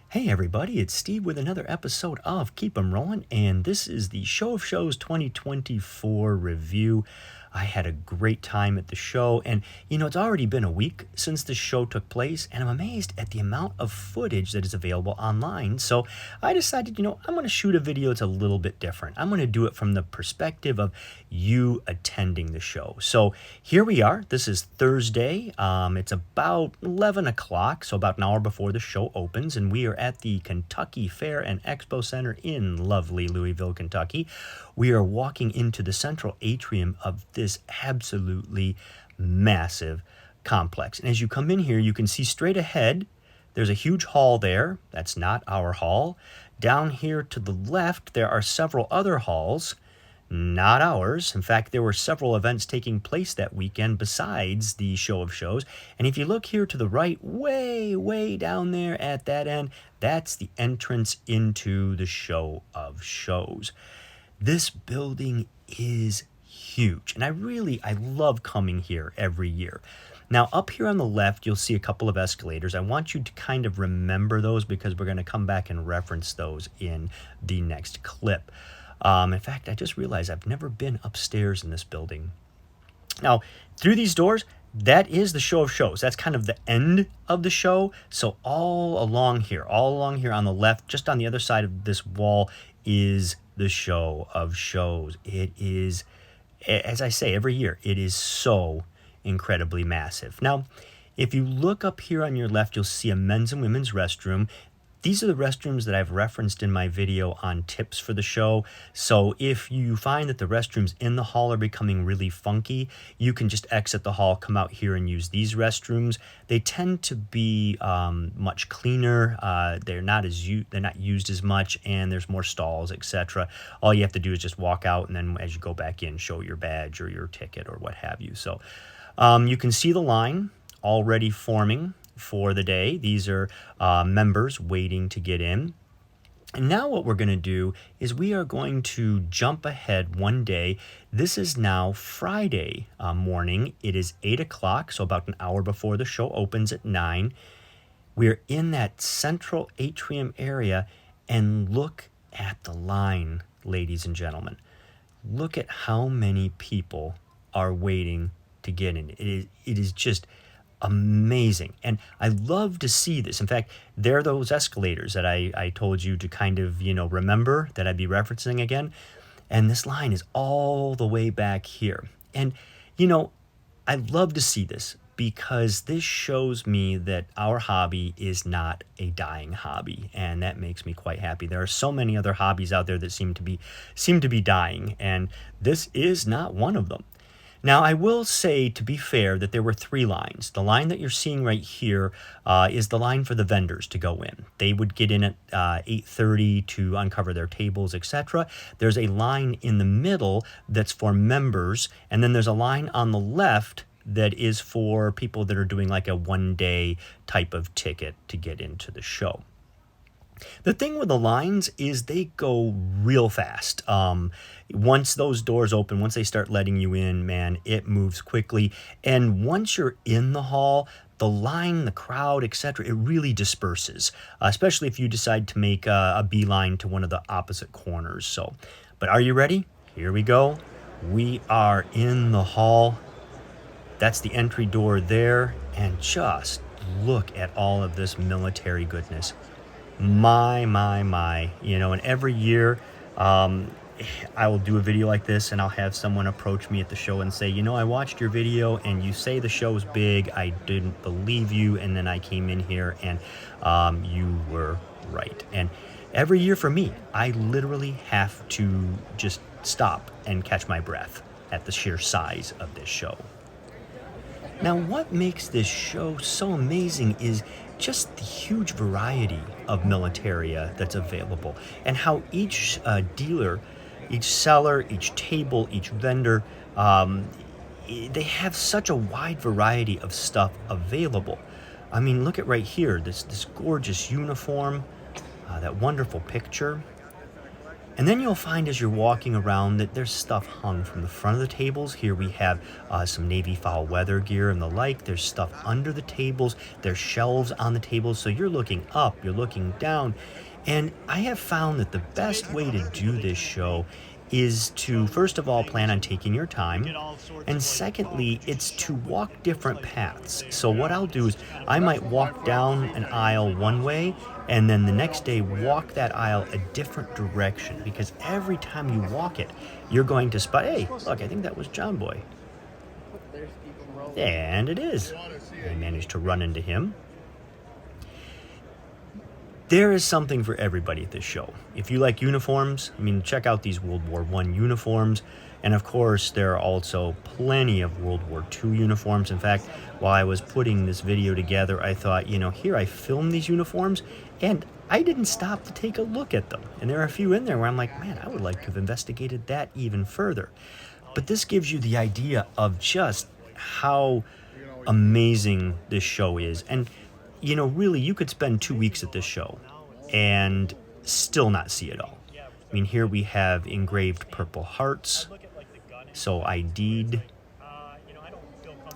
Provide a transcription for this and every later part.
Hey everybody, it's Steve with another episode of Keep 'em Rolling, and this is the Show of Shows 2024 review. I had a great time at the show, and it's already been a week since the show took place, and I'm amazed at the amount of footage that is available online. So I decided, I'm going to shoot a video that's a little bit different. I'm going to do it from the perspective of you attending the show. So here we are. This is Thursday. It's about 11 o'clock, so about an hour before the show opens, and we are at the Kentucky Fair and Expo Center in lovely Louisville, Kentucky. We are walking into the central atrium of this absolutely massive complex. And as you come in here, you can see straight ahead, there's a huge hall there. That's not our hall. Down here to the left, there are several other halls, not ours. In fact, there were several events taking place that weekend besides the Show of Shows. And if you look here to the right, way down there at that end, that's the entrance into the Show of Shows. This building is huge, and I love coming here every year. Now, up here on the left, you'll see a couple of escalators. I want you to kind of remember those because we're going to come back and reference those in the next clip. In fact, I just realized I've never been upstairs in this building. Now, through these doors, that is the Show of Shows. That's kind of the end of the show. So all along here on the left, just on the other side of this wall, is the Show of Shows. It is, as I say every year, it is so incredibly massive. Now, if you look up here on your left, you'll see a men's and women's restroom. These are the restrooms that I've referenced in my video on tips for the show. So if you find that the restrooms in the hall are becoming really funky, you can just exit the hall, come out here and use these restrooms. They tend to be much cleaner. They're not used as much, and there's more stalls, etc. All you have to do is just walk out, and then as you go back in, show your badge or your ticket or what have you. So you can see the line already forming for the day. These are members waiting to get in. And now what we're going to do is we are going to jump ahead one day. This is now Friday morning. It is 8 o'clock, so about an hour before the show opens at 9. We're in that central atrium area, and look at the line, ladies and gentlemen. Look at how many people are waiting to get in. It is just amazing, and I love to see this. In fact, there are those escalators that I told you to kind of remember that I'd be referencing again, and this line is all the way back here. And I love to see this because this shows me that our hobby is not a dying hobby, and that makes me quite happy. There are so many other hobbies out there that seem to be dying, and this is not one of them. Now, I will say, to be fair, that there were 3 lines. The line that you're seeing right here is the line for the vendors to go in. They would get in at 8:30 to uncover their tables, etc. There's a line in the middle that's for members, and then there's a line on the left that is for people that are doing like a one-day type of ticket to get into the show. The thing with the lines is they go real fast. Once those doors open, once they start letting you in, man, it moves quickly. And once you're in the hall, the line, the crowd, etc., it really disperses, especially if you decide to make a beeline to one of the opposite corners. But are you ready? Here we go. We are in the hall. That's the entry door there. And just look at all of this military goodness. My. And every year I will do a video like this, and I'll have someone approach me at the show and say, I watched your video and you say the show's big. I didn't believe you, and then I came in here and you were right. And every year for me, I literally have to just stop and catch my breath at the sheer size of this show. Now, what makes this show so amazing is just the huge variety of militaria that's available, and how each dealer, each seller, each table, each vendor, they have such a wide variety of stuff available. I mean, look at right here, this gorgeous uniform, that wonderful picture. And then you'll find as you're walking around that there's stuff hung from the front of the tables. Here we have some Navy foul weather gear and the like. There's stuff under the tables. There's shelves on the tables. So you're looking up, you're looking down. And I have found that the best way to do this show is to, first of all, plan on taking your time. And secondly, it's to walk different paths. So what I'll do is I might walk down an aisle one way, and then the next day walk that aisle a different direction, because every time you walk it, you're going to spot, hey, look, I think that was John Boy. And it is. I managed to run into him. There is something for everybody at this show. If you like uniforms, I mean, check out these World War I uniforms. And of course, there are also plenty of World War II uniforms. In fact, while I was putting this video together, I thought, here I filmed these uniforms, and I didn't stop to take a look at them. And there are a few in there where I'm like, man, I would like to have investigated that even further. But this gives you the idea of just how amazing this show is. And really, you could spend 2 weeks at this show and still not see it all. I mean, here we have engraved Purple Hearts, so ID'd.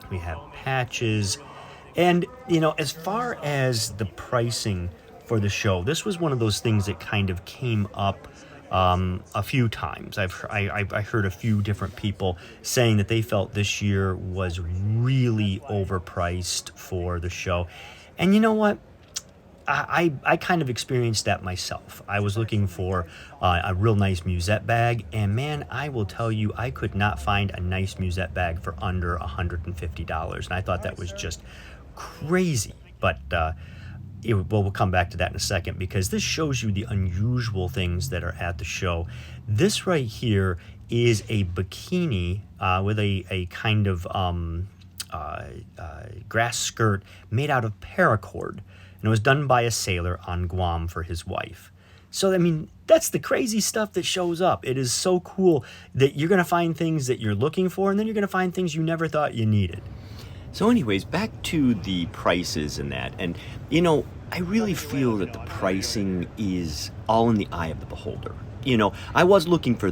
We have patches. And, as far as the pricing for the show, this was one of those things that kind of came up a few times. I heard a few different people saying that they felt this year was really overpriced for the show. And you know what? I kind of experienced that myself. I was looking for a real nice musette bag, and man, I will tell you, I could not find a nice musette bag for under $150, and I thought that was just crazy. But we'll come back to that in a second, because this shows you the unusual things that are at the show. This right here is a bikini with a kind of grass skirt made out of paracord, and it was done by a sailor on Guam for his wife. So, I mean, that's the crazy stuff that shows up. It is so cool that you're going to find things that you're looking for, and then you're going to find things you never thought you needed. So anyways, back to the prices and that. And, I really feel that the pricing is all in the eye of the beholder. I was looking for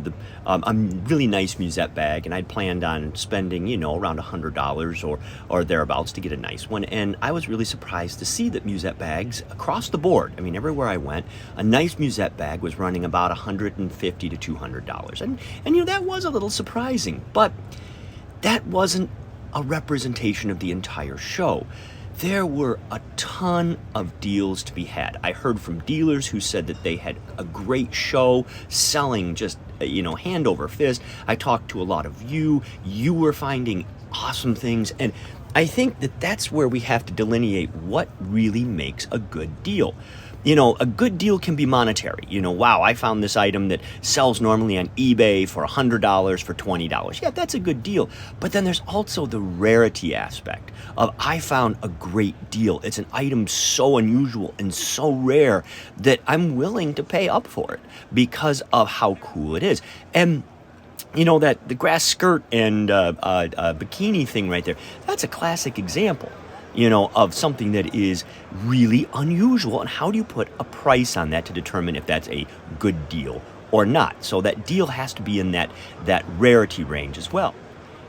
a really nice musette bag, and I'd planned on spending, around $100 or thereabouts to get a nice one. And I was really surprised to see that musette bags across the board, I mean, everywhere I went, a nice musette bag was running about $150 to $200. And that was a little surprising, but that wasn't a representation of the entire show. There were a ton of deals to be had. I heard from dealers who said that they had a great show, selling just, hand over fist. I talked to a lot of you. You were finding awesome things. And I think that that's where we have to delineate what really makes a good deal. A good deal can be monetary. Wow, I found this item that sells normally on eBay for $100 for $20. Yeah, that's a good deal. But then there's also the rarity aspect of, I found a great deal. It's an item so unusual and so rare that I'm willing to pay up for it because of how cool it is. And that the grass skirt and bikini thing right there, that's a classic example, of something that is really unusual. And how do you put a price on that to determine if that's a good deal or not? So that deal has to be in that rarity range as well.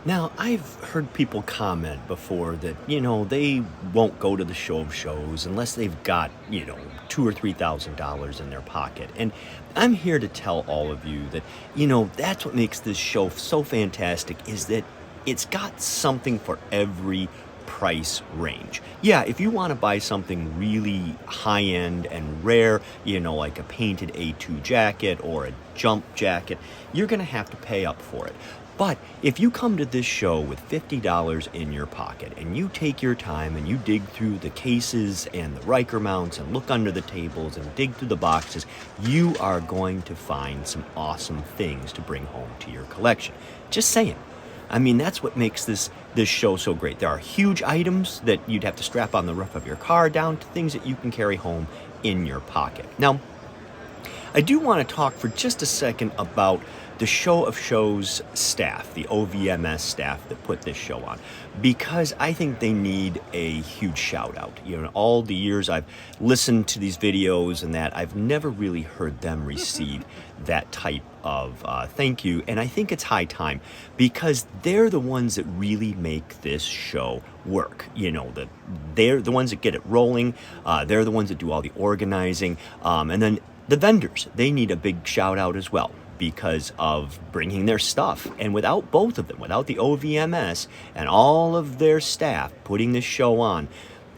Now, I've heard people comment before that, they won't go to the show of shows unless they've got, $2,000 or $3,000 in their pocket. And I'm here to tell all of you that, that's what makes this show so fantastic, is that it's got something for every price range. Yeah, if you want to buy something really high-end and rare, like a painted A2 jacket or a jump jacket, you're going to have to pay up for it. But if you come to this show with $50 in your pocket and you take your time and you dig through the cases and the Riker mounts and look under the tables and dig through the boxes, you are going to find some awesome things to bring home to your collection. Just saying. I mean, that's what makes this show so great. There are huge items that you'd have to strap on the roof of your car, down to things that you can carry home in your pocket. Now, I do want to talk for just a second about the Show of Shows staff, the OVMS staff that put this show on, because I think they need a huge shout out. You know, all the years I've listened to these videos and that, I've never really heard them receive that type of thank you, and I think it's high time, because they're the ones that really make this show work. You know, they're the ones that get it rolling, they're the ones that do all the organizing, and then the vendors, they need a big shout out as well, because of bringing their stuff. And without both of them, without the OVMS and all of their staff putting this show on,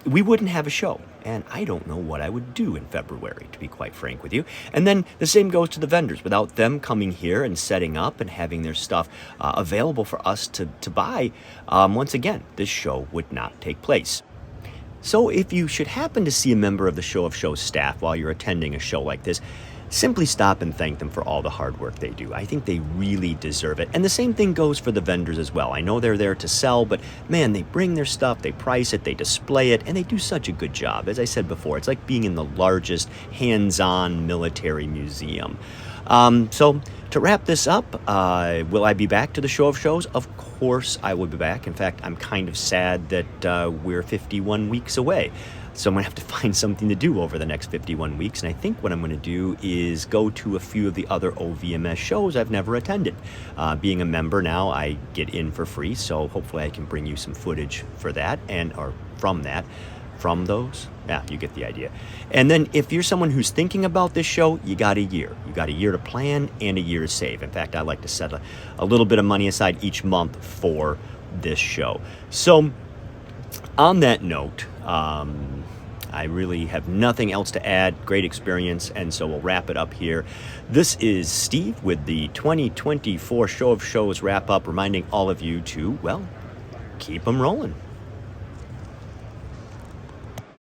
we wouldn't have a show. And I don't know what I would do in February, to be quite frank with you. And then the same goes to the vendors. Without them coming here and setting up and having their stuff available for us to buy, once again, this show would not take place. So if you should happen to see a member of the Show of Shows staff while you're attending a show like this, simply stop and thank them for all the hard work they do. I think they really deserve it. And the same thing goes for the vendors as well. I know they're there to sell, but man, they bring their stuff, they price it, they display it, and they do such a good job. As I said before, it's like being in the largest hands-on military museum. So to wrap this up, will I be back to the Show of Shows? Of course I will be back. In fact, I'm kind of sad that we're 51 weeks away. So I'm going to have to find something to do over the next 51 weeks. And I think what I'm going to do is go to a few of the other OVMS shows I've never attended. Being a member now, I get in for free. So hopefully I can bring you some footage for that or from that. From those? Yeah, you get the idea. And then if you're someone who's thinking about this show, you got a year. You got a year to plan and a year to save. In fact, I like to set a little bit of money aside each month for this show. So on that note, I really have nothing else to add. Great experience, and so we'll wrap it up here. This is Steve with the 2024 Show of Shows wrap-up, reminding all of you to, well, keep them rolling.